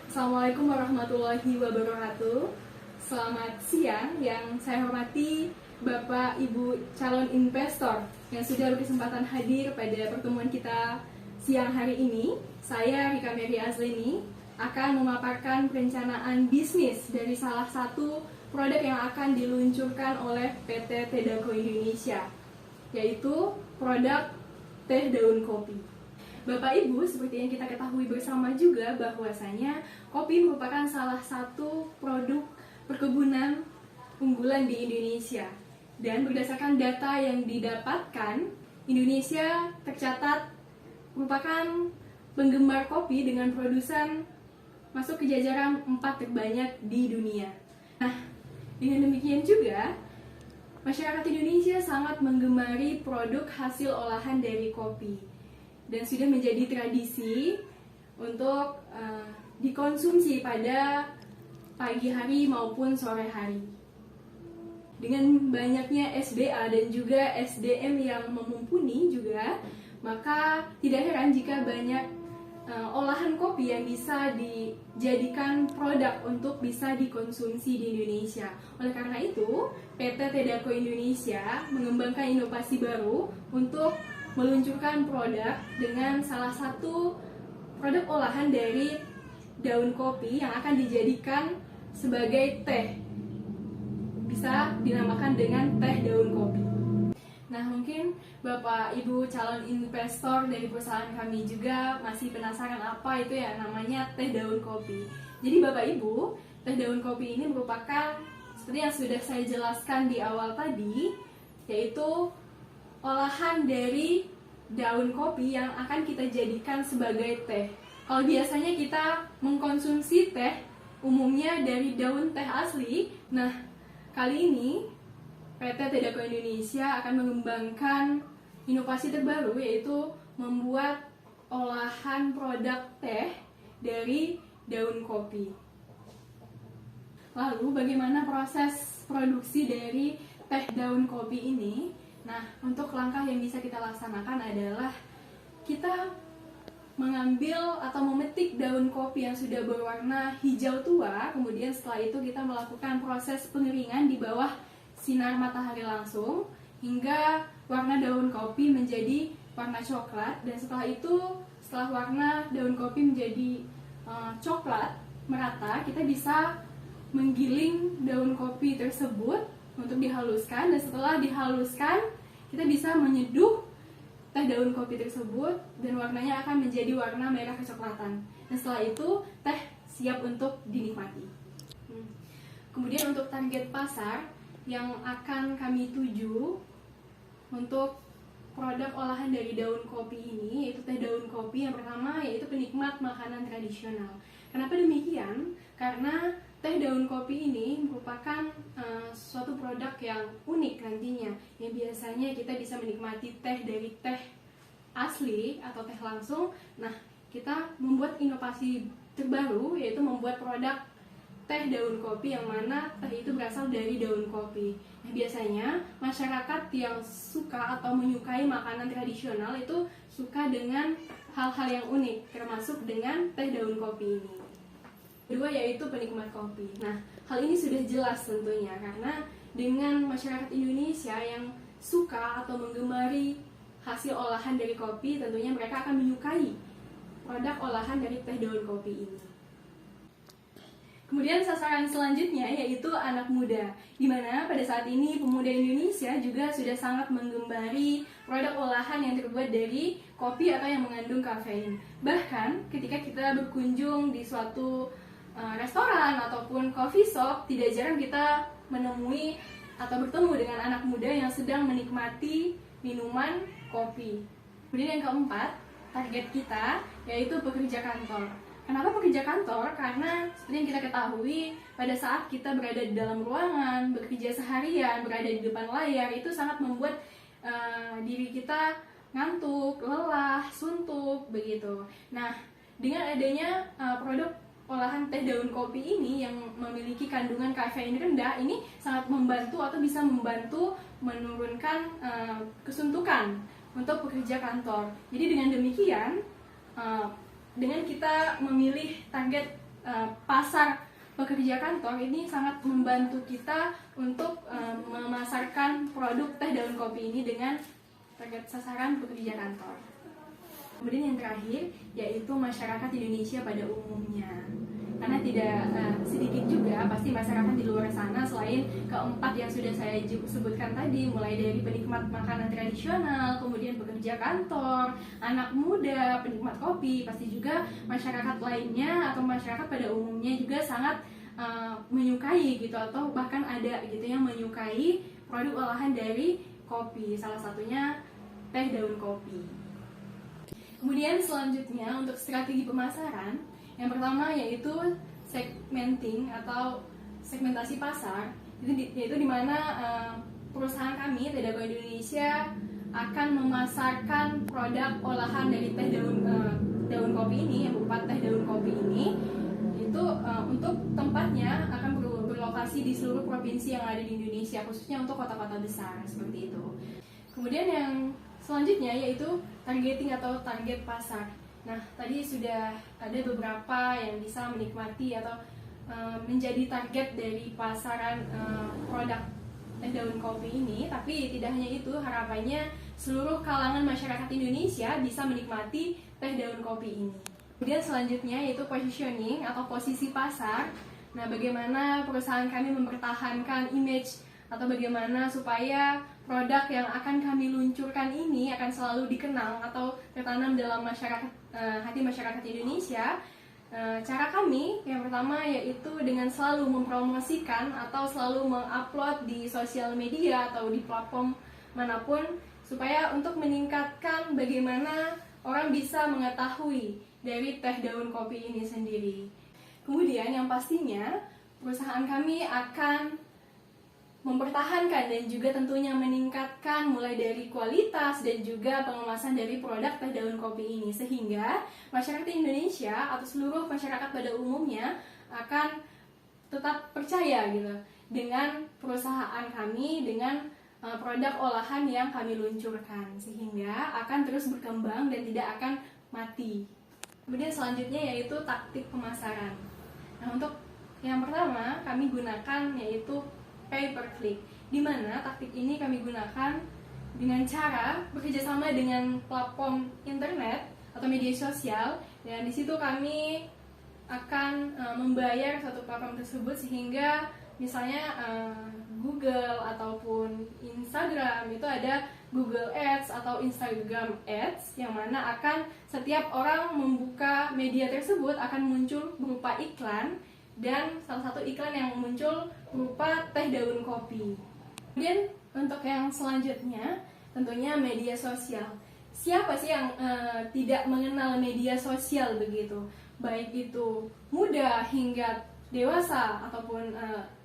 Assalamualaikum warahmatullahi wabarakatuh. Selamat siang yang saya hormati Bapak Ibu calon investor yang sudah berkesempatan hadir pada pertemuan kita siang hari ini. Saya Rika Mary Azleni akan memaparkan perencanaan bisnis dari salah satu produk yang akan diluncurkan oleh PT Tedako Indonesia, yaitu produk teh daun kopi. Bapak Ibu, seperti yang kita ketahui bersama juga bahwasanya kopi merupakan salah satu produk perkebunan unggulan di Indonesia. Dan berdasarkan data yang didapatkan, Indonesia tercatat merupakan penggemar kopi dengan produsen masuk ke jajaran 4 terbanyak di dunia. Nah, dengan demikian juga, masyarakat Indonesia sangat menggemari produk hasil olahan dari kopi. Dan sudah menjadi tradisi untuk dikonsumsi pada pagi hari maupun sore hari. Dengan banyaknya SBA dan juga SDM yang memumpuni juga, maka tidak heran jika banyak olahan kopi yang bisa dijadikan produk untuk bisa dikonsumsi di Indonesia. Oleh karena itu, PT Tedako Indonesia mengembangkan inovasi baru untuk meluncurkan produk dengan salah satu produk olahan dari daun kopi yang akan dijadikan sebagai teh. Bisa dinamakan dengan teh daun kopi. Nah, mungkin Bapak Ibu calon investor dari perusahaan kami juga masih penasaran apa itu ya namanya teh daun kopi. Jadi Bapak Ibu, teh daun kopi ini merupakan seperti yang sudah saya jelaskan di awal tadi, yaitu olahan dari daun kopi yang akan kita jadikan sebagai teh. Kalau biasanya kita mengkonsumsi teh umumnya dari daun teh asli, nah kali ini PT Tedako Indonesia akan mengembangkan inovasi terbaru, yaitu membuat olahan produk teh dari daun kopi. Lalu bagaimana proses produksi dari teh daun kopi ini? Nah, untuk langkah yang bisa kita laksanakan adalah kita mengambil atau memetik daun kopi yang sudah berwarna hijau tua, kemudian setelah itu kita melakukan proses pengeringan di bawah sinar matahari langsung hingga warna daun kopi menjadi warna coklat, dan setelah itu setelah warna daun kopi menjadi coklat merata, kita bisa menggiling daun kopi tersebut untuk dihaluskan, dan setelah dihaluskan kita bisa menyeduh teh daun kopi tersebut dan warnanya akan menjadi warna merah kecoklatan. Dan setelah itu teh siap untuk dinikmati. Kemudian untuk target pasar yang akan kami tuju untuk produk olahan dari daun kopi ini, yaitu teh daun kopi yang pertama yaitu penikmat makanan tradisional. Kenapa demikian? Karena teh daun kopi ini merupakan suatu produk yang unik nantinya, yang biasanya kita bisa menikmati teh dari teh asli atau teh langsung. Nah, kita membuat inovasi terbaru, yaitu membuat produk teh daun kopi yang mana teh itu berasal dari daun kopi. Nah, biasanya masyarakat yang suka atau menyukai makanan tradisional itu suka dengan hal-hal yang unik, termasuk dengan teh daun kopi ini. Kedua yaitu penikmat kopi. Nah, hal ini sudah jelas tentunya karena dengan masyarakat Indonesia yang suka atau menggemari hasil olahan dari kopi, tentunya mereka akan menyukai produk olahan dari teh daun kopi ini. Kemudian sasaran selanjutnya yaitu anak muda, di mana pada saat ini pemuda Indonesia juga sudah sangat menggemari produk olahan yang terbuat dari kopi atau yang mengandung kafein. Bahkan ketika kita berkunjung di suatu restoran ataupun coffee shop, tidak jarang kita menemui atau bertemu dengan anak muda yang sedang menikmati minuman kopi. Kemudian yang keempat, target kita yaitu pekerja kantor. Kenapa pekerja kantor? Karena seperti yang kita ketahui, pada saat kita berada di dalam ruangan, bekerja seharian, berada di depan layar, itu sangat membuat diri kita ngantuk, lelah, suntuk, begitu. Nah, dengan adanya produk olahan teh daun kopi ini yang memiliki kandungan kafein rendah, ini sangat membantu atau bisa membantu menurunkan kesuntukan untuk pekerja kantor. Jadi dengan demikian, dengan kita memilih target pasar pekerja kantor ini sangat membantu kita untuk memasarkan produk teh daun kopi ini dengan target sasaran pekerja kantor. Kemudian yang terakhir yaitu masyarakat Indonesia pada umumnya. Karena tidak sedikit juga pasti masyarakat di luar sana selain keempat yang sudah saya sebutkan tadi, mulai dari penikmat makanan tradisional, kemudian pekerja kantor, anak muda, penikmat kopi, pasti juga masyarakat lainnya atau masyarakat pada umumnya juga sangat menyukai gitu, atau bahkan ada gitu yang menyukai produk olahan dari kopi, salah satunya teh daun kopi. Kemudian selanjutnya untuk strategi pemasaran, yang pertama yaitu segmenting atau segmentasi pasar, yaitu di mana perusahaan kami Teh Dago Indonesia akan memasarkan produk olahan dari teh daun kopi ini, yang berupa teh daun kopi ini, itu untuk tempatnya akan berlokasi di seluruh provinsi yang ada di Indonesia, khususnya untuk kota-kota besar seperti itu. Kemudian yang selanjutnya yaitu targeting atau target pasar. Nah, tadi sudah ada beberapa yang bisa menikmati atau menjadi target dari pasaran produk teh daun kopi ini, tapi tidak hanya itu, harapannya seluruh kalangan masyarakat Indonesia bisa menikmati teh daun kopi ini. Kemudian selanjutnya yaitu positioning atau posisi pasar. Nah, bagaimana perusahaan kami mempertahankan image atau bagaimana supaya produk yang akan kami luncurkan ini akan selalu dikenal atau tertanam dalam hati masyarakat Indonesia. Cara kami yang pertama yaitu dengan selalu mempromosikan atau selalu mengupload di sosial media atau di platform manapun, supaya untuk meningkatkan bagaimana orang bisa mengetahui dari teh daun kopi ini sendiri. Kemudian yang pastinya perusahaan kami akan mempertahankan dan juga tentunya meningkatkan mulai dari kualitas dan juga pengemasan dari produk teh daun kopi ini, sehingga masyarakat Indonesia atau seluruh masyarakat pada umumnya akan tetap percaya gitu dengan perusahaan kami, dengan produk olahan yang kami luncurkan, sehingga akan terus berkembang dan tidak akan mati. Kemudian selanjutnya yaitu taktik pemasaran. Nah, untuk yang pertama kami gunakan yaitu pay per click, di mana taktik ini kami gunakan dengan cara bekerjasama dengan platform internet atau media sosial, dan di situ kami akan membayar satu platform tersebut, sehingga misalnya Google ataupun Instagram itu ada Google Ads atau Instagram Ads, yang mana akan setiap orang membuka media tersebut akan muncul berupa iklan, dan salah satu iklan yang muncul berupa teh daun kopi. Kemudian untuk yang selanjutnya tentunya media sosial. Siapa sih yang tidak mengenal media sosial begitu? Baik itu muda hingga dewasa ataupun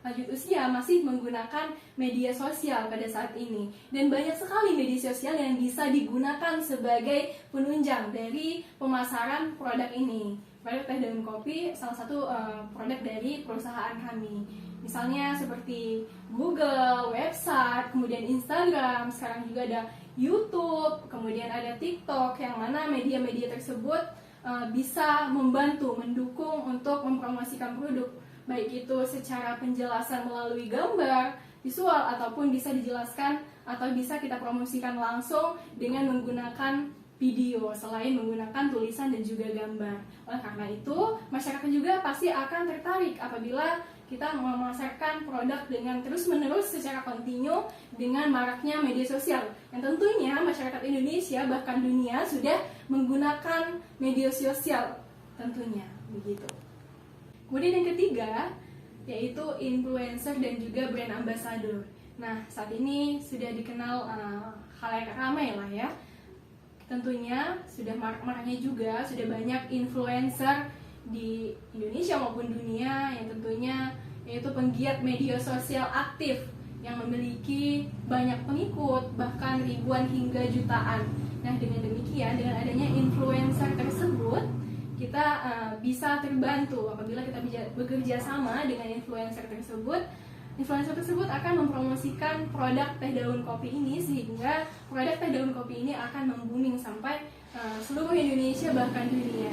lanjut usia masih menggunakan media sosial pada saat ini. Dan banyak sekali media sosial yang bisa digunakan sebagai penunjang dari pemasaran produk ini. Produk teh daun kopi salah satu produk dari perusahaan kami. Misalnya seperti Google, website, kemudian Instagram, sekarang juga ada YouTube, kemudian ada TikTok, yang mana media-media tersebut bisa membantu, mendukung untuk mempromosikan produk, baik itu secara penjelasan melalui gambar, visual, ataupun bisa dijelaskan atau bisa kita promosikan langsung dengan menggunakan video selain menggunakan tulisan dan juga gambar. Oleh karena itu, masyarakat juga pasti akan tertarik apabila kita memasarkan produk dengan terus-menerus secara kontinu dengan maraknya media sosial. Yang tentunya masyarakat Indonesia bahkan dunia sudah menggunakan media sosial tentunya begitu. Kemudian yang ketiga yaitu influencer dan juga brand ambassador. Nah, saat ini sudah dikenal khalayak ramai lah ya. Tentunya sudah maraknya juga sudah banyak influencer di Indonesia maupun dunia yang tentunya yaitu penggiat media sosial aktif yang memiliki banyak pengikut, bahkan ribuan hingga jutaan. Nah, dengan demikian, dengan adanya influencer tersebut, kita bisa terbantu apabila kita bekerja sama dengan influencer tersebut. Influencer tersebut akan mempromosikan produk teh daun kopi ini, sehingga produk teh daun kopi ini akan membooming sampai seluruh Indonesia bahkan dunia.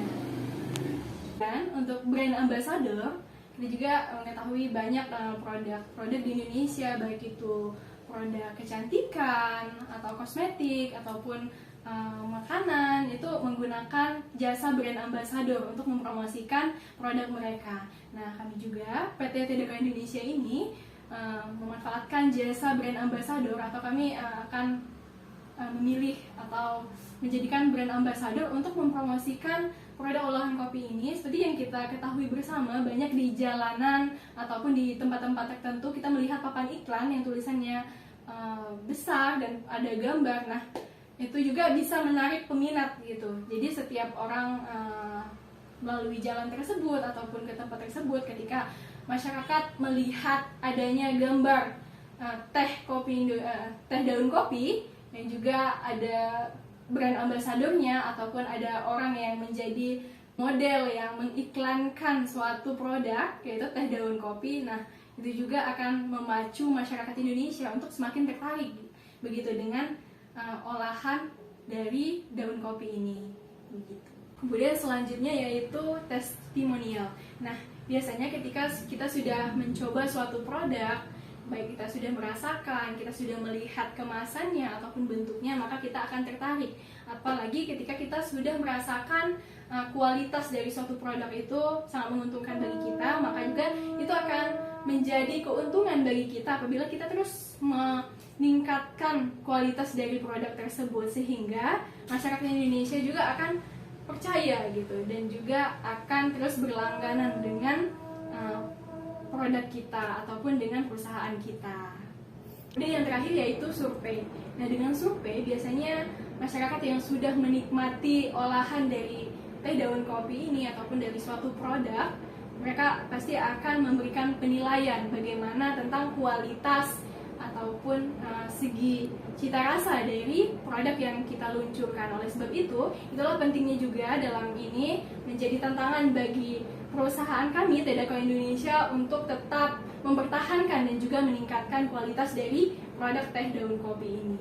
Dan untuk brand ambassador, kita juga mengetahui banyak produk-produk di Indonesia, baik itu produk kecantikan atau kosmetik ataupun makanan, itu menggunakan jasa brand ambassador untuk mempromosikan produk mereka. Nah, kami juga PT Tedaka Indonesia ini memanfaatkan jasa brand ambassador, atau kami akan memilih atau menjadikan brand ambassador untuk mempromosikan produk olahan kopi ini. Seperti yang kita ketahui bersama, banyak di jalanan ataupun di tempat-tempat tertentu kita melihat papan iklan yang tulisannya besar dan ada gambar. Nah, itu juga bisa menarik peminat gitu. Jadi setiap orang melalui jalan tersebut ataupun ke tempat tersebut, ketika masyarakat melihat adanya gambar teh daun kopi yang juga ada brand ambasadornya ataupun ada orang yang menjadi model yang mengiklankan suatu produk yaitu teh daun kopi, nah itu juga akan memacu masyarakat Indonesia untuk semakin tertarik begitu dengan olahan dari daun kopi ini begitu. Kemudian selanjutnya yaitu testimonial. Nah, biasanya ketika kita sudah mencoba suatu produk, baik kita sudah merasakan, kita sudah melihat kemasannya ataupun bentuknya, maka kita akan tertarik. Apalagi ketika kita sudah merasakan kualitas dari suatu produk itu sangat menguntungkan bagi kita, maka juga itu akan menjadi keuntungan bagi kita apabila kita terus meningkatkan kualitas dari produk tersebut, sehingga masyarakat Indonesia juga akan percaya gitu dan juga akan terus berlangganan dengan produk kita ataupun dengan perusahaan kita. Kemudian yang terakhir yaitu survei. Nah, dengan survei biasanya masyarakat yang sudah menikmati olahan dari teh daun kopi ini ataupun dari suatu produk, mereka pasti akan memberikan penilaian bagaimana tentang kualitas ataupun segi cita rasa dari produk yang kita luncurkan. Oleh sebab itu, itulah pentingnya juga dalam ini menjadi tantangan bagi perusahaan kami Tedaka Indonesia untuk tetap mempertahankan dan juga meningkatkan kualitas dari produk teh daun kopi ini.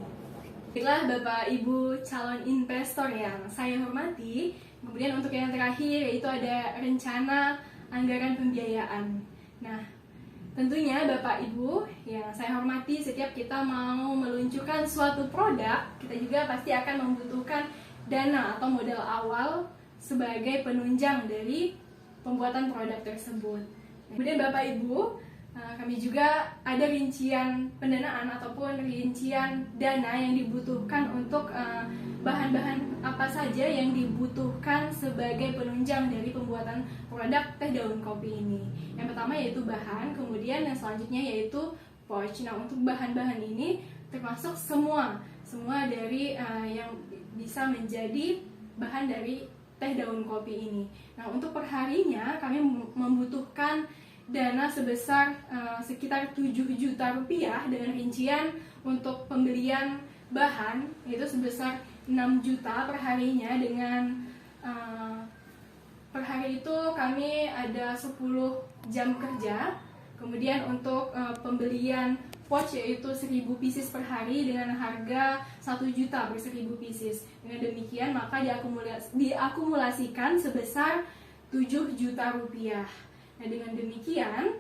Baiklah Bapak Ibu calon investor yang saya hormati, kemudian untuk yang terakhir yaitu ada rencana anggaran pembiayaan. Nah, tentunya Bapak Ibu yang saya hormati, setiap kita mau meluncurkan suatu produk, kita juga pasti akan membutuhkan dana atau modal awal sebagai penunjang dari pembuatan produk tersebut. Kemudian Bapak Ibu, kami juga ada rincian pendanaan ataupun rincian dana yang dibutuhkan untuk bahan-bahan apa saja yang dibutuhkan sebagai penunjang dari pembuatan produk teh daun kopi ini. Yang pertama yaitu bahan, kemudian yang selanjutnya yaitu pouch. Nah, untuk bahan-bahan ini termasuk semua dari yang bisa menjadi bahan dari teh daun kopi ini. Nah, untuk perharinya kami membutuhkan dana sebesar sekitar 7 juta rupiah dengan rincian untuk pembelian bahan yaitu sebesar 6 juta perharinya. Dengan per hari itu kami ada 10 jam kerja. Kemudian untuk pembelian pouch yaitu 1000 pieces per hari dengan harga 1 juta per 1000 pieces. Dengan demikian maka diakumulasikan sebesar 7 juta rupiah. Nah, dengan demikian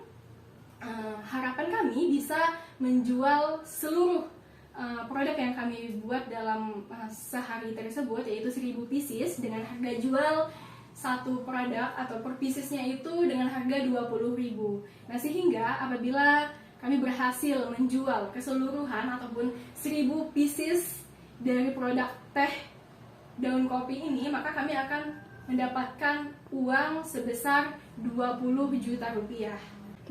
harapan kami bisa menjual seluruh produk yang kami buat dalam sehari tersebut yaitu 1000 pieces dengan harga jual satu produk atau per piecesnya itu dengan harga 20.000. Nah, sehingga apabila kami berhasil menjual keseluruhan ataupun 1000 pieces dari produk teh daun kopi ini, maka kami akan mendapatkan uang sebesar 20 juta rupiah.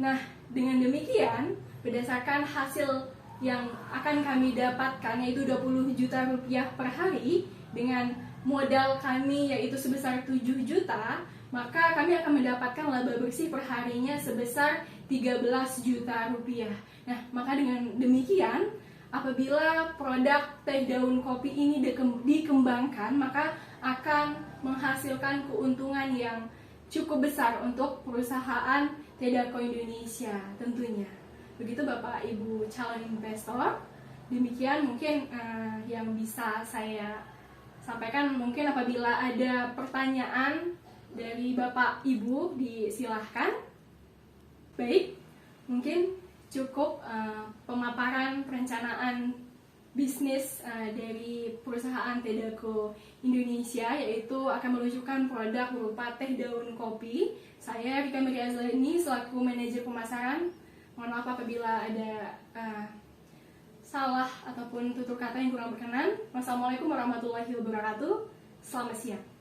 Nah, dengan demikian, berdasarkan hasil yang akan kami dapatkan yaitu 20 juta rupiah per hari dengan modal kami yaitu sebesar 7 juta, maka kami akan mendapatkan laba bersih per harinya sebesar 13 juta rupiah. Nah, maka dengan demikian, apabila produk teh daun kopi ini dikembangkan, maka akan menghasilkan keuntungan yang cukup besar untuk perusahaan Tedaka Indonesia tentunya. Begitu Bapak Ibu calon investor. Demikian mungkin yang bisa saya sampaikan. Mungkin apabila ada pertanyaan dari Bapak Ibu disilahkan. Baik, mungkin cukup pemaparan perencanaan bisnis dari perusahaan Tedako Indonesia, yaitu akan menunjukkan produk berupa teh daun kopi. Saya Rika Miriazani selaku manajer pemasaran. Mohon maaf apabila ada salah ataupun tutur kata yang kurang berkenan. Wassalamualaikum warahmatullahi wabarakatuh. Selamat siang.